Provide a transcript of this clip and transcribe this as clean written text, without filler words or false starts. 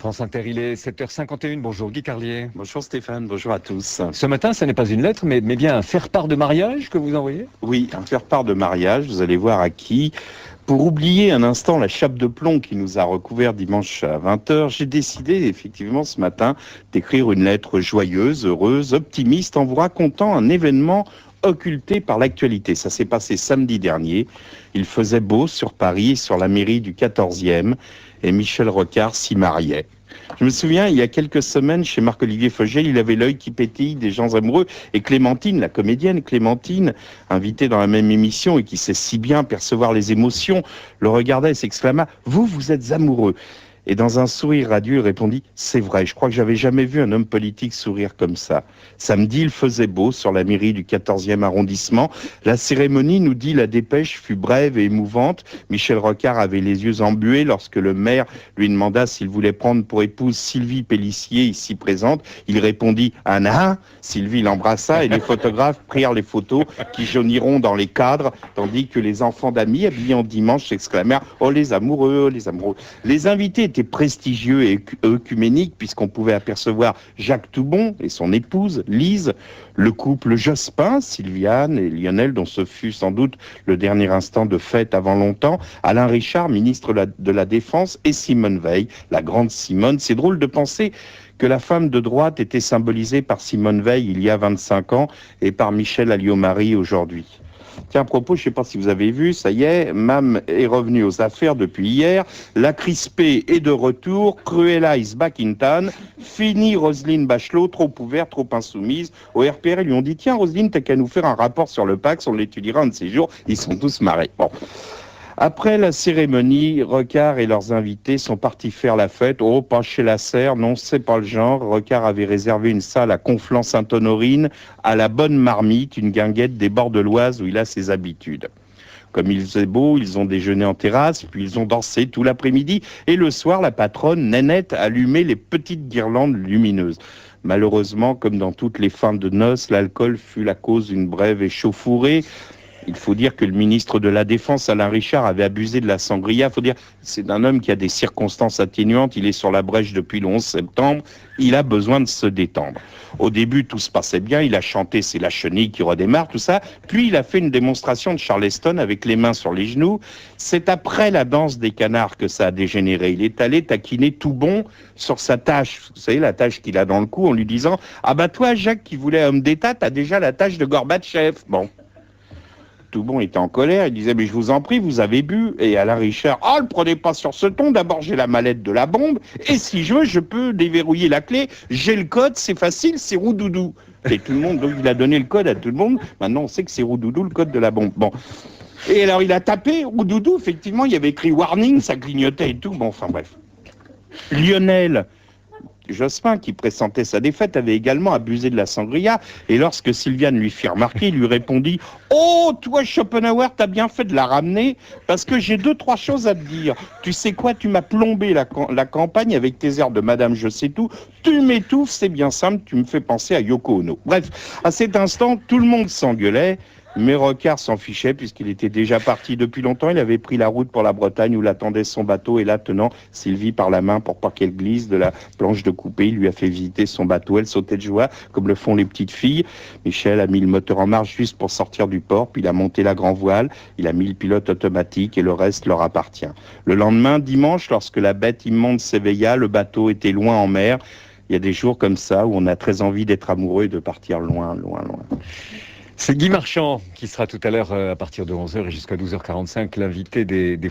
France Inter, il est 7h51. Bonjour Guy Carlier. Bonjour Stéphane, bonjour à tous. Ce matin, ce n'est pas une lettre, mais bien un faire-part de mariage que vous envoyez ? Oui, un faire-part de mariage, vous allez voir à qui. Pour oublier un instant la chape de plomb qui nous a recouvert dimanche à 20h, j'ai décidé effectivement ce matin d'écrire une lettre joyeuse, heureuse, optimiste en vous racontant un événement occulté par l'actualité. Ça s'est passé samedi dernier. Il faisait beau sur Paris, sur la mairie du 14e, et Michel Rocard s'y mariait. Je me souviens, il y a quelques semaines, chez Marc-Olivier Fogel, il avait l'œil qui pétille des gens amoureux. Et Clémentine, la comédienne Clémentine, invitée dans la même émission et qui sait si bien percevoir les émotions, le regardait et s'exclama « Vous êtes amoureux !» Et dans un sourire radieux, il répondit « C'est vrai, je crois que j'avais jamais vu un homme politique sourire comme ça. » Samedi, il faisait beau sur la mairie du 14e arrondissement. La cérémonie, nous dit la dépêche, fut brève et émouvante. Michel Rocard avait les yeux embués lorsque le maire lui demanda s'il voulait prendre pour épouse Sylvie Pellissier, ici présente. Il répondit « Un nain !» Sylvie l'embrassa et les photographes prirent les photos qui jauniront dans les cadres, tandis que les enfants d'amis, habillés en dimanche, s'exclamèrent « Oh les amoureux, oh les amoureux !» Les invités étaient prestigieux et œcuméniques puisqu'on pouvait apercevoir Jacques Toubon et son épouse Lise, le couple Jospin, Sylviane et Lionel, dont ce fut sans doute le dernier instant de fête avant longtemps, Alain Richard, ministre de la Défense, et Simone Veil, la grande Simone. C'est drôle de penser que la femme de droite était symbolisée par Simone Veil il y a 25 ans et par Michel Alliot-Marie aujourd'hui. Tiens, à propos, je ne sais pas si vous avez vu, ça y est, Mam est revenu aux affaires depuis hier. La crispée est de retour. Cruella is back in town. Fini Roselyne Bachelot, trop ouverte, trop insoumise. Au RPR, ils lui ont dit, tiens, Roselyne, t'as qu'à nous faire un rapport sur le Pacs, on l'étudiera un de ces jours. Ils sont tous marrés. Bon. Après la cérémonie, Rocard et leurs invités sont partis faire la fête. Oh, pas chez la Serre, non, c'est pas le genre. Rocard avait réservé une salle à Conflans-Sainte-Honorine, à la Bonne Marmite, une guinguette des bords de l'Oise où il a ses habitudes. Comme il faisait beau, ils ont déjeuné en terrasse, puis ils ont dansé tout l'après-midi. Et le soir, la patronne, Nénette, allumait les petites guirlandes lumineuses. Malheureusement, comme dans toutes les fins de noces, l'alcool fut la cause d'une brève échauffourée. Il faut dire que le ministre de la Défense, Alain Richard, avait abusé de la sangria. Il faut dire, c'est un homme qui a des circonstances atténuantes. Il est sur la brèche depuis le 11 septembre. Il a besoin de se détendre. Au début, tout se passait bien. Il a chanté « C'est la chenille qui redémarre », tout ça. Puis, il a fait une démonstration de Charleston avec les mains sur les genoux. C'est après la danse des canards que ça a dégénéré. Il est allé taquiner Toubon sur sa tâche. Vous savez, la tâche qu'il a dans le cou, en lui disant « Ah bah toi, Jacques, qui voulait homme d'État, t'as déjà la tâche de Gorbatchev. » Bon. Toubon était en colère, il disait « Mais je vous en prie, vous avez bu ?» Et Alain Richard « Oh, ne prenez pas sur ce ton, d'abord j'ai la mallette de la bombe, et si je peux déverrouiller la clé, j'ai le code, c'est facile, c'est Roudoudou. » Et tout le monde, donc il a donné le code à tout le monde, maintenant on sait que c'est Roudoudou le code de la bombe. Bon. Et alors il a tapé Roudoudou, effectivement, il y avait écrit « Warning », ça clignotait et tout, bon, enfin bref. Lionel Jospin, qui pressentait sa défaite, avait également abusé de la sangria, et lorsque Sylviane lui fit remarquer, il lui répondit « Oh, toi Schopenhauer, t'as bien fait de la ramener, parce que j'ai 2-3 choses à te dire. Tu sais quoi, tu m'as plombé la campagne avec tes airs de Madame je sais tout, tu m'étouffes, c'est bien simple, tu me fais penser à Yoko Ono. » Bref, à cet instant, tout le monde s'engueulait. Mais Rocard s'en fichait puisqu'il était déjà parti depuis longtemps. Il avait pris la route pour la Bretagne où l'attendait son bateau. Et là, tenant Sylvie par la main pour pas qu'elle glisse de la planche de coupée, il lui a fait visiter son bateau. Elle sautait de joie, comme le font les petites filles. Michel a mis le moteur en marche juste pour sortir du port. Puis il a monté la grand voile. Il a mis le pilote automatique et le reste leur appartient. Le lendemain, dimanche, lorsque la bête immonde s'éveilla, le bateau était loin en mer. Il y a des jours comme ça où on a très envie d'être amoureux et de partir loin, loin, loin. C'est Guy Marchand qui sera tout à l'heure à partir de 11h et jusqu'à 12h45 l'invité des